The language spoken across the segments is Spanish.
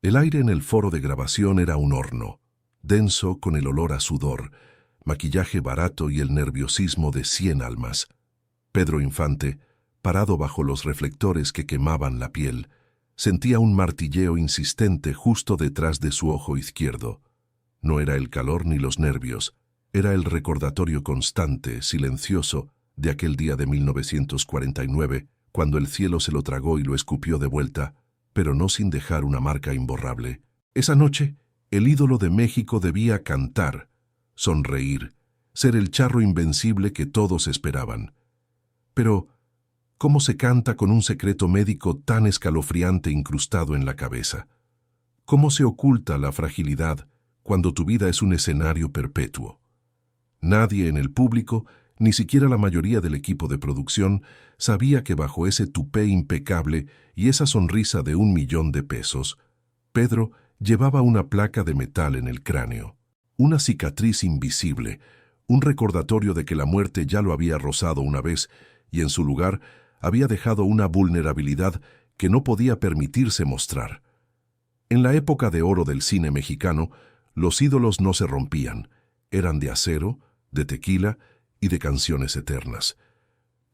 El aire en el foro de grabación era un horno, denso con el olor a sudor, maquillaje barato y el nerviosismo de 100 almas. Pedro Infante, parado bajo los reflectores que quemaban la piel, sentía un martilleo insistente justo detrás de su ojo izquierdo. No era el calor ni los nervios, era el recordatorio constante, silencioso, de aquel día de 1949, cuando el cielo se lo tragó y lo escupió de vuelta, pero no sin dejar una marca imborrable. Esa noche, el ídolo de México debía cantar, sonreír, ser el charro invencible que todos esperaban. Pero, ¿cómo se canta con un secreto médico tan escalofriante incrustado en la cabeza? ¿Cómo se oculta la fragilidad cuando tu vida es un escenario perpetuo? Nadie en el público, ni siquiera la mayoría del equipo de producción, sabía que bajo ese tupé impecable y esa sonrisa de 1.000.000 de pesos, Pedro llevaba una placa de metal en el cráneo, una cicatriz invisible, un recordatorio de que la muerte ya lo había rozado una vez y en su lugar había dejado una vulnerabilidad que no podía permitirse mostrar. En la época de oro del cine mexicano, los ídolos no se rompían, eran de acero, de tequila y de canciones eternas.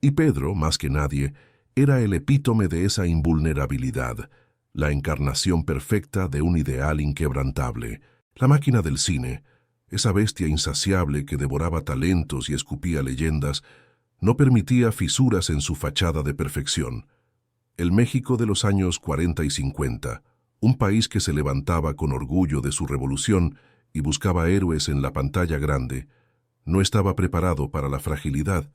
Y Pedro, más que nadie, era el epítome de esa invulnerabilidad, la encarnación perfecta de un ideal inquebrantable, la máquina del cine, esa bestia insaciable que devoraba talentos y escupía leyendas, no permitía fisuras en su fachada de perfección. El México de los años 40 y 50, un país que se levantaba con orgullo de su revolución y buscaba héroes en la pantalla grande, no estaba preparado para la fragilidad,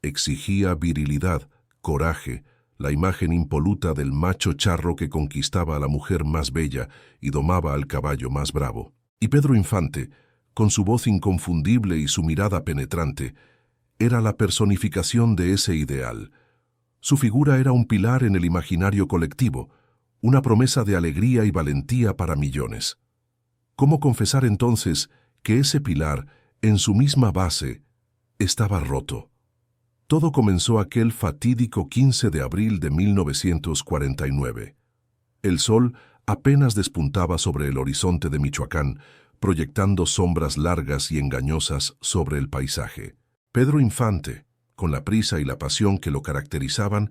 exigía virilidad, coraje, la imagen impoluta del macho charro que conquistaba a la mujer más bella y domaba al caballo más bravo. Y Pedro Infante, con su voz inconfundible y su mirada penetrante, era la personificación de ese ideal. Su figura era un pilar en el imaginario colectivo, una promesa de alegría y valentía para millones. ¿Cómo confesar entonces que ese pilar, en su misma base, estaba roto? Todo comenzó aquel fatídico 15 de abril de 1949. El sol apenas despuntaba sobre el horizonte de Michoacán, proyectando sombras largas y engañosas sobre el paisaje. Pedro Infante, con la prisa y la pasión que lo caracterizaban,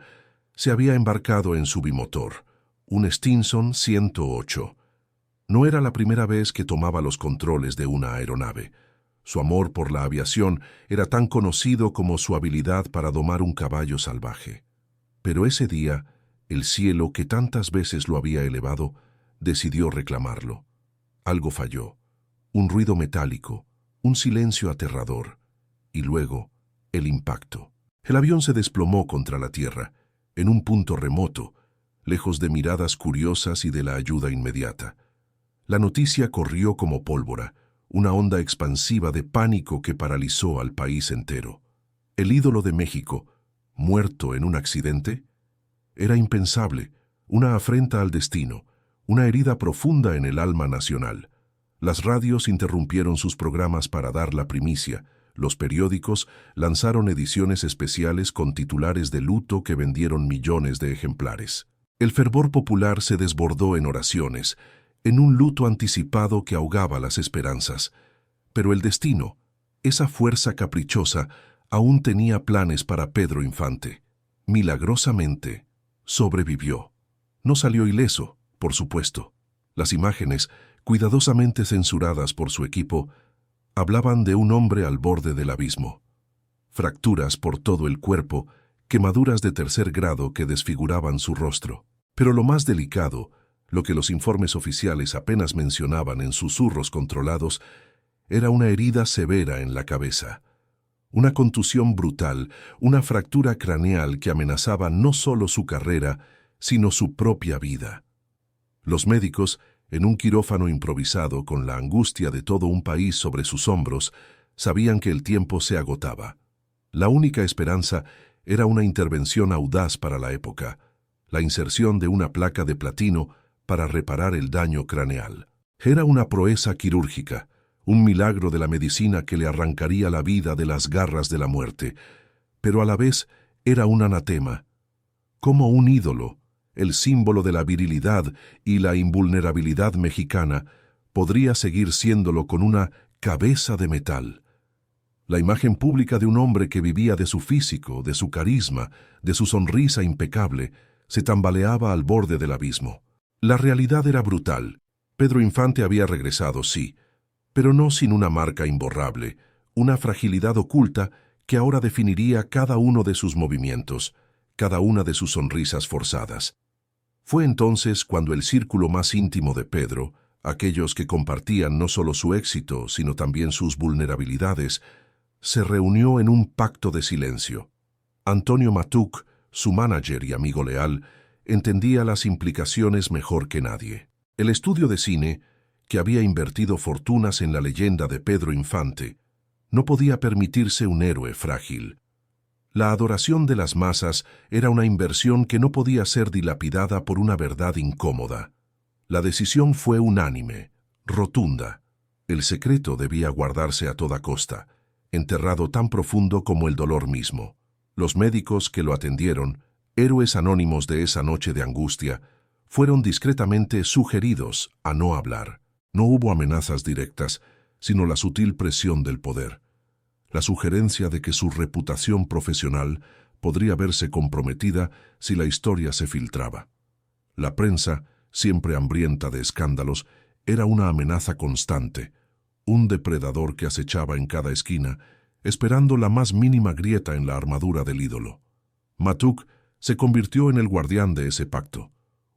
se había embarcado en su bimotor, un Stinson 108. No era la primera vez que tomaba los controles de una aeronave. Su amor por la aviación era tan conocido como su habilidad para domar un caballo salvaje. Pero ese día, el cielo que tantas veces lo había elevado, decidió reclamarlo. Algo falló. Un ruido metálico, un silencio aterrador, y luego el impacto. El avión se desplomó contra la tierra, en un punto remoto, lejos de miradas curiosas y de la ayuda inmediata. La noticia corrió como pólvora, una onda expansiva de pánico que paralizó al país entero. El ídolo de México, muerto en un accidente, era impensable, una afrenta al destino, una herida profunda en el alma nacional. Las radios interrumpieron sus programas para dar la primicia, los periódicos lanzaron ediciones especiales con titulares de luto que vendieron millones de ejemplares. El fervor popular se desbordó en oraciones, en un luto anticipado que ahogaba las esperanzas. Pero el destino, esa fuerza caprichosa, aún tenía planes para Pedro Infante. Milagrosamente, sobrevivió. No salió ileso, por supuesto. Las imágenes, cuidadosamente censuradas por su equipo, hablaban de un hombre al borde del abismo. Fracturas por todo el cuerpo, quemaduras de tercer grado que desfiguraban su rostro. Pero lo más delicado, lo que los informes oficiales apenas mencionaban en susurros controlados, era una herida severa en la cabeza. Una contusión brutal, una fractura craneal que amenazaba no solo su carrera, sino su propia vida. Los médicos, en un quirófano improvisado con la angustia de todo un país sobre sus hombros, sabían que el tiempo se agotaba. La única esperanza era una intervención audaz para la época, la inserción de una placa de platino para reparar el daño craneal. Era una proeza quirúrgica, un milagro de la medicina que le arrancaría la vida de las garras de la muerte, pero a la vez era un anatema. Como un ídolo, el símbolo de la virilidad y la invulnerabilidad mexicana, podría seguir siéndolo con una cabeza de metal. La imagen pública de un hombre que vivía de su físico, de su carisma, de su sonrisa impecable, se tambaleaba al borde del abismo. La realidad era brutal. Pedro Infante había regresado, sí, pero no sin una marca imborrable, una fragilidad oculta que ahora definiría cada uno de sus movimientos, cada una de sus sonrisas forzadas. Fue entonces cuando el círculo más íntimo de Pedro, aquellos que compartían no solo su éxito, sino también sus vulnerabilidades, se reunió en un pacto de silencio. Antonio Matuc, su manager y amigo leal, entendía las implicaciones mejor que nadie. El estudio de cine, que había invertido fortunas en la leyenda de Pedro Infante, no podía permitirse un héroe frágil. La adoración de las masas era una inversión que no podía ser dilapidada por una verdad incómoda. La decisión fue unánime, rotunda. El secreto debía guardarse a toda costa, enterrado tan profundo como el dolor mismo. Los médicos que lo atendieron, héroes anónimos de esa noche de angustia, fueron discretamente sugeridos a no hablar. No hubo amenazas directas, sino la sutil presión del poder. La sugerencia de que su reputación profesional podría verse comprometida si la historia se filtraba. La prensa, siempre hambrienta de escándalos, era una amenaza constante, un depredador que acechaba en cada esquina, esperando la más mínima grieta en la armadura del ídolo. Matuc se convirtió en el guardián de ese pacto,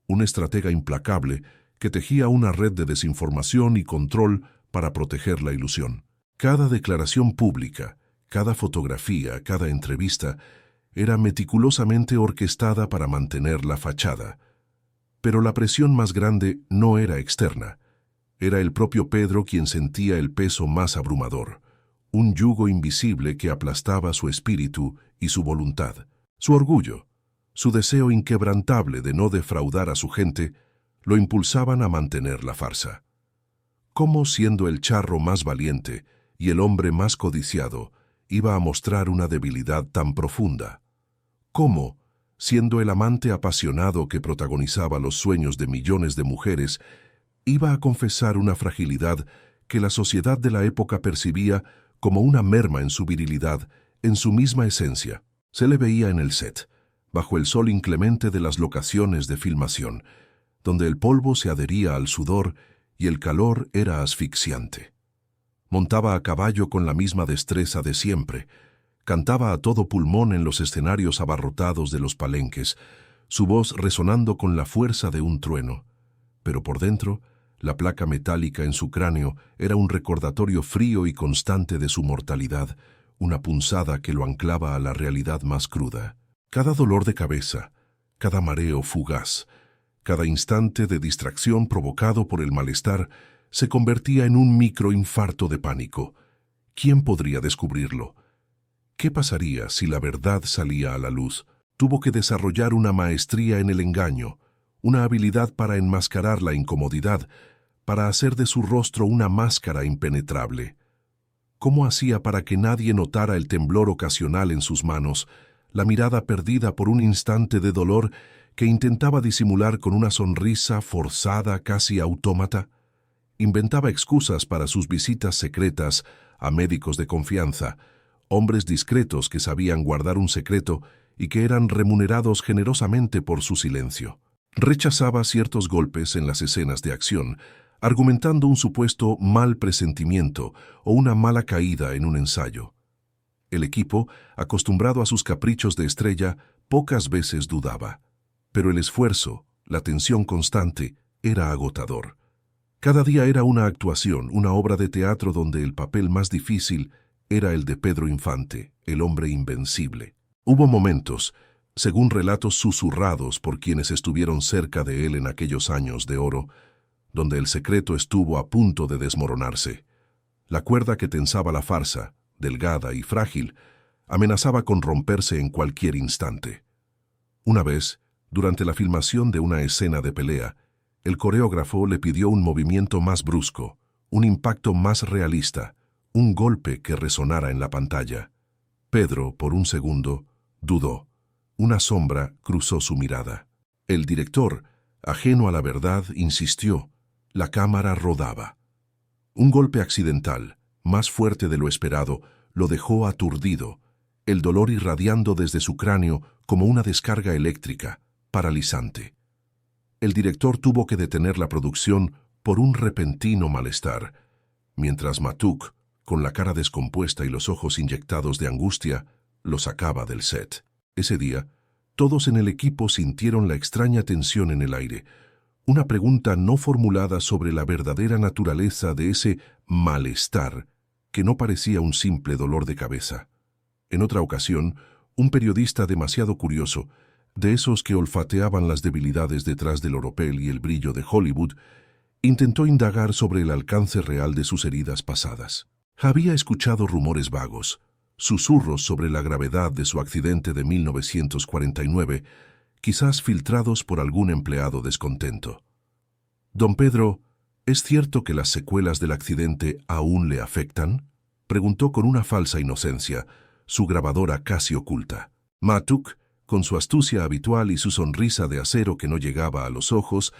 un estratega implacable que tejía una red de desinformación y control para proteger la ilusión. Cada declaración pública, cada fotografía, cada entrevista, era meticulosamente orquestada para mantener la fachada. Pero la presión más grande no era externa. Era el propio Pedro quien sentía el peso más abrumador, un yugo invisible que aplastaba su espíritu y su voluntad. Su orgullo, su deseo inquebrantable de no defraudar a su gente, lo impulsaban a mantener la farsa. ¿Cómo, siendo el charro más valiente y el hombre más codiciado, iba a mostrar una debilidad tan profunda? ¿Cómo, siendo el amante apasionado que protagonizaba los sueños de millones de mujeres, iba a confesar una fragilidad que la sociedad de la época percibía como una merma en su virilidad, en su misma esencia? Se le veía en el set, bajo el sol inclemente de las locaciones de filmación, donde el polvo se adhería al sudor y el calor era asfixiante. Montaba a caballo con la misma destreza de siempre, cantaba a todo pulmón en los escenarios abarrotados de los palenques, su voz resonando con la fuerza de un trueno. Pero por dentro, la placa metálica en su cráneo era un recordatorio frío y constante de su mortalidad, una punzada que lo anclaba a la realidad más cruda. Cada dolor de cabeza, cada mareo fugaz, cada instante de distracción provocado por el malestar se convertía en un microinfarto de pánico. ¿Quién podría descubrirlo? ¿Qué pasaría si la verdad salía a la luz? Tuvo que desarrollar una maestría en el engaño, una habilidad para enmascarar la incomodidad, para hacer de su rostro una máscara impenetrable. ¿Cómo hacía para que nadie notara el temblor ocasional en sus manos, la mirada perdida por un instante de dolor que intentaba disimular con una sonrisa forzada, casi autómata? Inventaba excusas para sus visitas secretas a médicos de confianza, hombres discretos que sabían guardar un secreto y que eran remunerados generosamente por su silencio. Rechazaba ciertos golpes en las escenas de acción, argumentando un supuesto mal presentimiento o una mala caída en un ensayo. El equipo, acostumbrado a sus caprichos de estrella, pocas veces dudaba. Pero el esfuerzo, la tensión constante, era agotador. Cada día era una actuación, una obra de teatro donde el papel más difícil era el de Pedro Infante, el hombre invencible. Hubo momentos, según relatos susurrados por quienes estuvieron cerca de él en aquellos años de oro, donde el secreto estuvo a punto de desmoronarse. La cuerda que tensaba la farsa, delgada y frágil, amenazaba con romperse en cualquier instante. Una vez, durante la filmación de una escena de pelea, el coreógrafo le pidió un movimiento más brusco, un impacto más realista, un golpe que resonara en la pantalla. Pedro, por un segundo, dudó. Una sombra cruzó su mirada. El director, ajeno a la verdad, insistió. La cámara rodaba. Un golpe accidental, más fuerte de lo esperado, lo dejó aturdido, el dolor irradiando desde su cráneo como una descarga eléctrica, paralizante. El director tuvo que detener la producción por un repentino malestar, mientras Matuk, con la cara descompuesta y los ojos inyectados de angustia, lo sacaba del set. Ese día, todos en el equipo sintieron la extraña tensión en el aire, una pregunta no formulada sobre la verdadera naturaleza de ese malestar que no parecía un simple dolor de cabeza. En otra ocasión, un periodista demasiado curioso, de esos que olfateaban las debilidades detrás del oropel y el brillo de Hollywood, intentó indagar sobre el alcance real de sus heridas pasadas. Había escuchado rumores vagos, susurros sobre la gravedad de su accidente de 1949, quizás filtrados por algún empleado descontento. «Don Pedro, ¿es cierto que las secuelas del accidente aún le afectan?», preguntó con una falsa inocencia, su grabadora casi oculta. Matuk, con su astucia habitual y su sonrisa de acero que no llegaba a los ojos,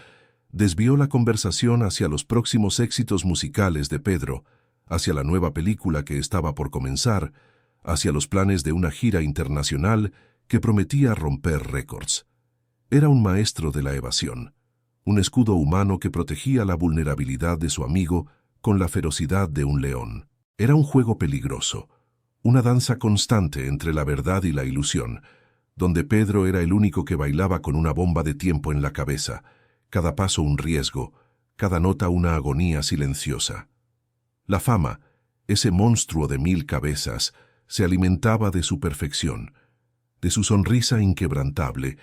desvió la conversación hacia los próximos éxitos musicales de Pedro, hacia la nueva película que estaba por comenzar, hacia los planes de una gira internacional que prometía romper récords. Era un maestro de la evasión, un escudo humano que protegía la vulnerabilidad de su amigo con la ferocidad de un león. Era un juego peligroso, una danza constante entre la verdad y la ilusión, donde Pedro era el único que bailaba con una bomba de tiempo en la cabeza, cada paso un riesgo, cada nota una agonía silenciosa. La fama, ese monstruo de 1000 cabezas, se alimentaba de su perfección, de su sonrisa inquebrantable,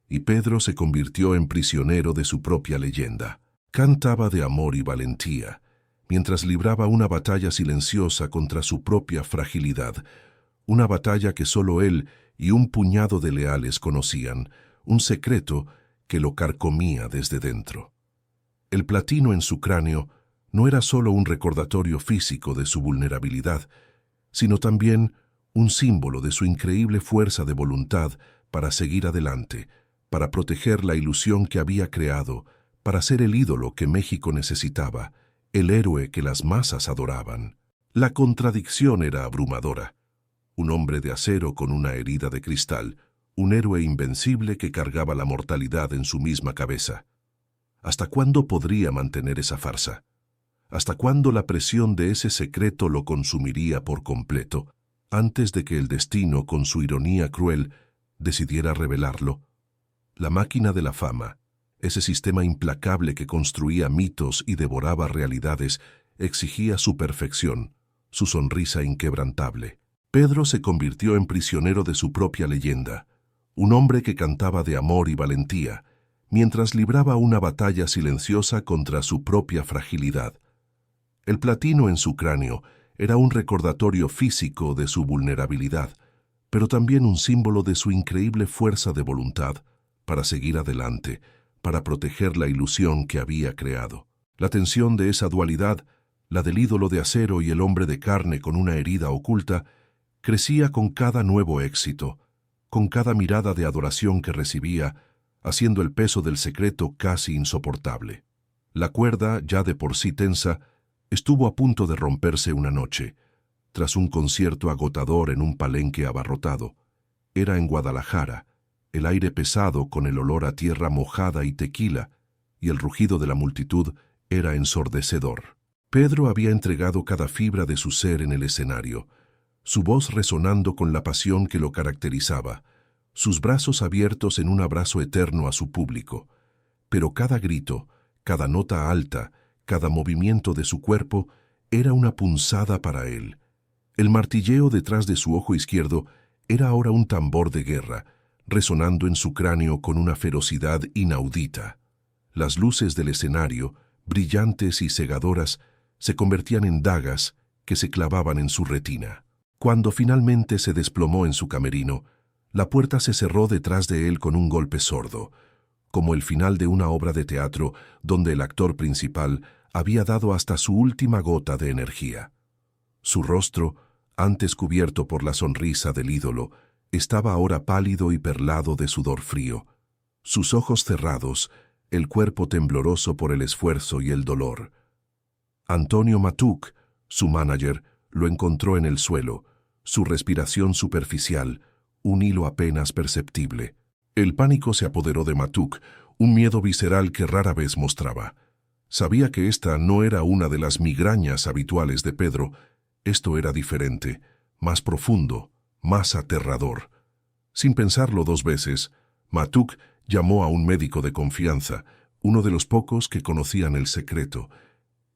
y Pedro se convirtió en prisionero de su propia leyenda. Cantaba de amor y valentía, mientras libraba una batalla silenciosa contra su propia fragilidad, una batalla que solo él y un puñado de leales conocían, un secreto que lo carcomía desde dentro. El platino en su cráneo no era solo un recordatorio físico de su vulnerabilidad, sino también un símbolo de su increíble fuerza de voluntad para seguir adelante, para proteger la ilusión que había creado, para ser el ídolo que México necesitaba, el héroe que las masas adoraban. La contradicción era abrumadora. Un hombre de acero con una herida de cristal, un héroe invencible que cargaba la mortalidad en su misma cabeza. ¿Hasta cuándo podría mantener esa farsa? ¿Hasta cuándo la presión de ese secreto lo consumiría por completo, antes de que el destino, con su ironía cruel, decidiera revelarlo? La máquina de la fama, ese sistema implacable que construía mitos y devoraba realidades, exigía su perfección, su sonrisa inquebrantable. Pedro se convirtió en prisionero de su propia leyenda, un hombre que cantaba de amor y valentía, mientras libraba una batalla silenciosa contra su propia fragilidad. El platino en su cráneo era un recordatorio físico de su vulnerabilidad, pero también un símbolo de su increíble fuerza de voluntad para seguir adelante, para proteger la ilusión que había creado. La tensión de esa dualidad, la del ídolo de acero y el hombre de carne con una herida oculta, crecía con cada nuevo éxito, con cada mirada de adoración que recibía, haciendo el peso del secreto casi insoportable. La cuerda, ya de por sí tensa, estuvo a punto de romperse una noche, tras un concierto agotador en un palenque abarrotado. Era en Guadalajara, el aire pesado con el olor a tierra mojada y tequila, y el rugido de la multitud era ensordecedor. Pedro había entregado cada fibra de su ser en el escenario, su voz resonando con la pasión que lo caracterizaba, sus brazos abiertos en un abrazo eterno a su público. Pero cada grito, cada nota alta, cada movimiento de su cuerpo era una punzada para él. El martilleo detrás de su ojo izquierdo era ahora un tambor de guerra, resonando en su cráneo con una ferocidad inaudita. Las luces del escenario, brillantes y cegadoras, se convertían en dagas que se clavaban en su retina. Cuando finalmente se desplomó en su camerino, la puerta se cerró detrás de él con un golpe sordo, como el final de una obra de teatro donde el actor principal había dado hasta su última gota de energía. Su rostro, antes cubierto por la sonrisa del ídolo, estaba ahora pálido y perlado de sudor frío. sus ojos cerrados, el cuerpo tembloroso por el esfuerzo y el dolor. Antonio Matuk, su manager, lo encontró en el suelo, su respiración superficial, un hilo apenas perceptible. El pánico se apoderó de Matuk, un miedo visceral que rara vez mostraba. Sabía que esta no era una de las migrañas habituales de Pedro. Esto era diferente, más profundo, más aterrador. Sin pensarlo dos veces, Matuk llamó a un médico de confianza, uno de los pocos que conocían el secreto,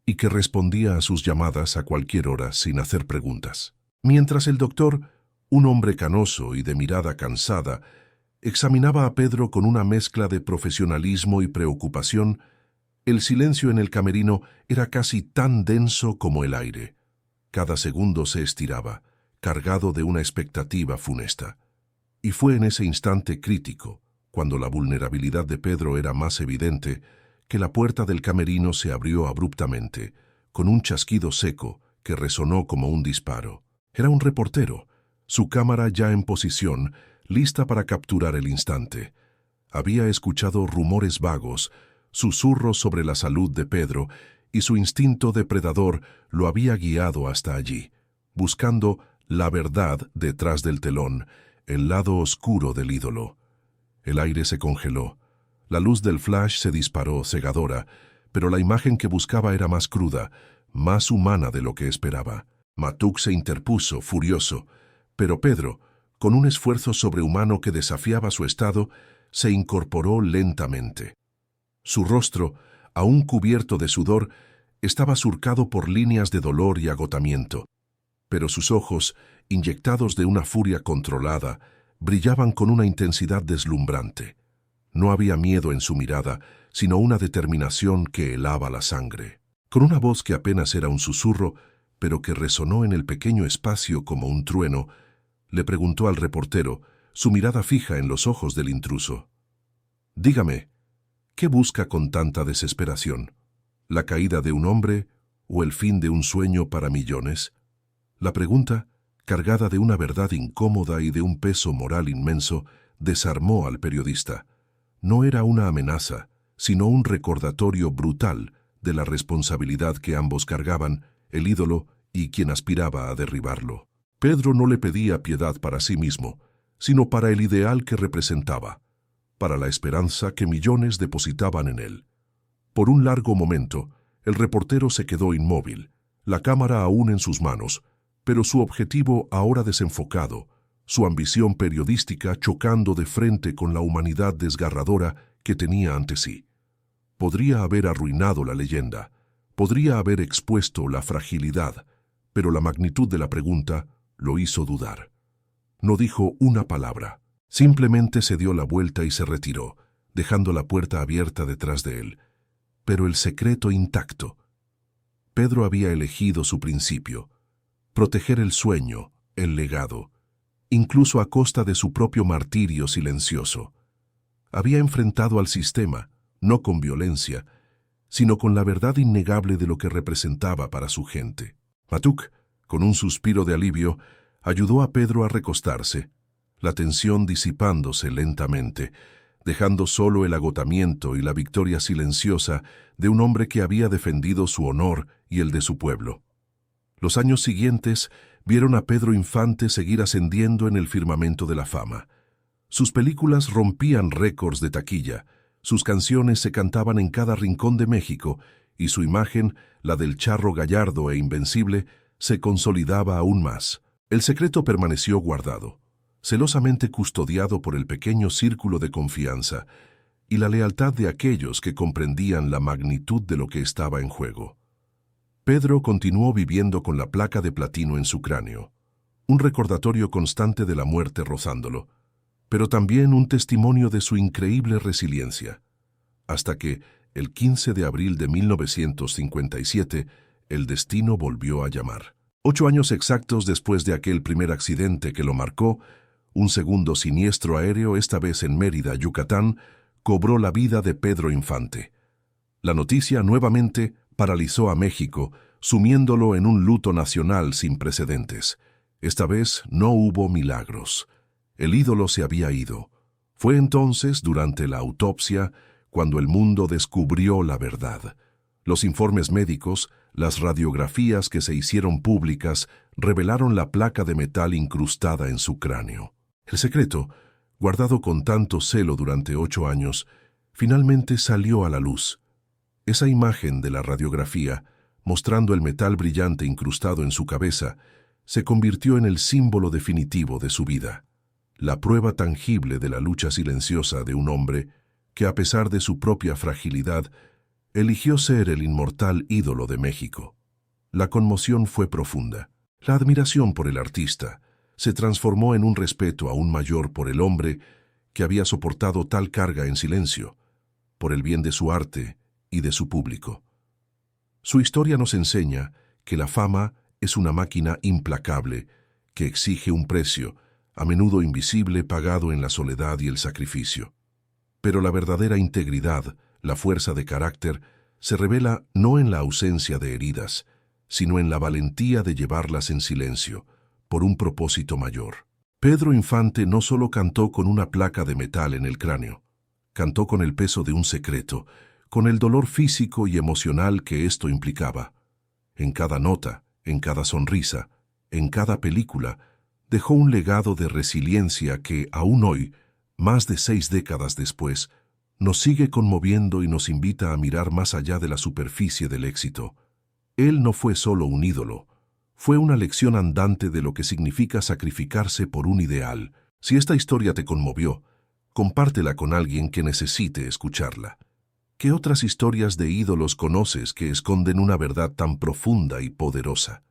y que respondía a sus llamadas a cualquier hora sin hacer preguntas. Mientras el doctor, un hombre canoso y de mirada cansada, examinaba a Pedro con una mezcla de profesionalismo y preocupación, el silencio en el camerino era casi tan denso como el aire. Cada segundo se estiraba, cargado de una expectativa funesta. Y fue en ese instante crítico, cuando la vulnerabilidad de Pedro era más evidente, que la puerta del camerino se abrió abruptamente, con un chasquido seco que resonó como un disparo. Era un reportero, su cámara ya en posición, lista para capturar el instante. Había escuchado rumores vagos, susurros sobre la salud de Pedro, y su instinto depredador lo había guiado hasta allí, buscando la verdad detrás del telón, el lado oscuro del ídolo. El aire se congeló. La luz del flash se disparó cegadora, pero la imagen que buscaba era más cruda, más humana de lo que esperaba. Matuk se interpuso, furioso, pero Pedro, con un esfuerzo sobrehumano que desafiaba su estado, se incorporó lentamente. Su rostro, aún cubierto de sudor, estaba surcado por líneas de dolor y agotamiento, pero sus ojos, inyectados de una furia controlada, brillaban con una intensidad deslumbrante. No había miedo en su mirada, sino una determinación que helaba la sangre. Con una voz que apenas era un susurro, pero que resonó en el pequeño espacio como un trueno, le preguntó al reportero, su mirada fija en los ojos del intruso. «Dígame, ¿qué busca con tanta desesperación? ¿La caída de un hombre o el fin de un sueño para millones?» La pregunta, cargada de una verdad incómoda y de un peso moral inmenso, desarmó al periodista. No era una amenaza, sino un recordatorio brutal de la responsabilidad que ambos cargaban, el ídolo y quien aspiraba a derribarlo. Pedro no le pedía piedad para sí mismo, sino para el ideal que representaba, para la esperanza que millones depositaban en él. Por un largo momento, el reportero se quedó inmóvil, la cámara aún en sus manos, pero su objetivo ahora desenfocado, su ambición periodística chocando de frente con la humanidad desgarradora que tenía ante sí. Podría haber arruinado la leyenda, podría haber expuesto la fragilidad, pero la magnitud de la pregunta lo hizo dudar. No dijo una palabra, simplemente se dio la vuelta y se retiró, dejando la puerta abierta detrás de él, pero el secreto intacto. Pedro había elegido su principio, proteger el sueño, el legado, incluso a costa de su propio martirio silencioso. Había enfrentado al sistema, no con violencia, sino con la verdad innegable de lo que representaba para su gente. Matuk, con un suspiro de alivio, ayudó a Pedro a recostarse, la tensión disipándose lentamente, dejando solo el agotamiento y la victoria silenciosa de un hombre que había defendido su honor y el de su pueblo. Los años siguientes vieron a Pedro Infante seguir ascendiendo en el firmamento de la fama. Sus películas rompían récords de taquilla, sus canciones se cantaban en cada rincón de México y su imagen, la del charro gallardo e invencible, se consolidaba aún más. El secreto permaneció guardado, celosamente custodiado por el pequeño círculo de confianza y la lealtad de aquellos que comprendían la magnitud de lo que estaba en juego. Pedro continuó viviendo con la placa de platino en su cráneo, un recordatorio constante de la muerte rozándolo, pero también un testimonio de su increíble resiliencia, hasta que, el 15 de abril de 1957, el destino volvió a llamar. 8 años exactos después de aquel primer accidente que lo marcó, un segundo siniestro aéreo, esta vez en Mérida, Yucatán, cobró la vida de Pedro Infante. La noticia nuevamente paralizó a México, sumiéndolo en un luto nacional sin precedentes. Esta vez no hubo milagros. El ídolo se había ido. Fue entonces, durante la autopsia, cuando el mundo descubrió la verdad. Los informes médicos, las radiografías que se hicieron públicas, revelaron la placa de metal incrustada en su cráneo. El secreto, guardado con tanto celo durante 8 años, finalmente salió a la luz. Esa imagen de la radiografía, mostrando el metal brillante incrustado en su cabeza, se convirtió en el símbolo definitivo de su vida. La prueba tangible de la lucha silenciosa de un hombre que, a pesar de su propia fragilidad, eligió ser el inmortal ídolo de México. La conmoción fue profunda. La admiración por el artista se transformó en un respeto aún mayor por el hombre que había soportado tal carga en silencio, por el bien de su arte y de su público. Su historia nos enseña que la fama es una máquina implacable que exige un precio, a menudo invisible, pagado en la soledad y el sacrificio. Pero la verdadera integridad, la fuerza de carácter, se revela no en la ausencia de heridas, sino en la valentía de llevarlas en silencio, por un propósito mayor. Pedro Infante no solo cantó con una placa de metal en el cráneo, cantó con el peso de un secreto, con el dolor físico y emocional que esto implicaba. En cada nota, en cada sonrisa, en cada película, dejó un legado de resiliencia que, aún hoy, más de 6 décadas después, nos sigue conmoviendo y nos invita a mirar más allá de la superficie del éxito. Él no fue solo un ídolo, fue una lección andante de lo que significa sacrificarse por un ideal. Si esta historia te conmovió, compártela con alguien que necesite escucharla. ¿Qué otras historias de ídolos conoces que esconden una verdad tan profunda y poderosa?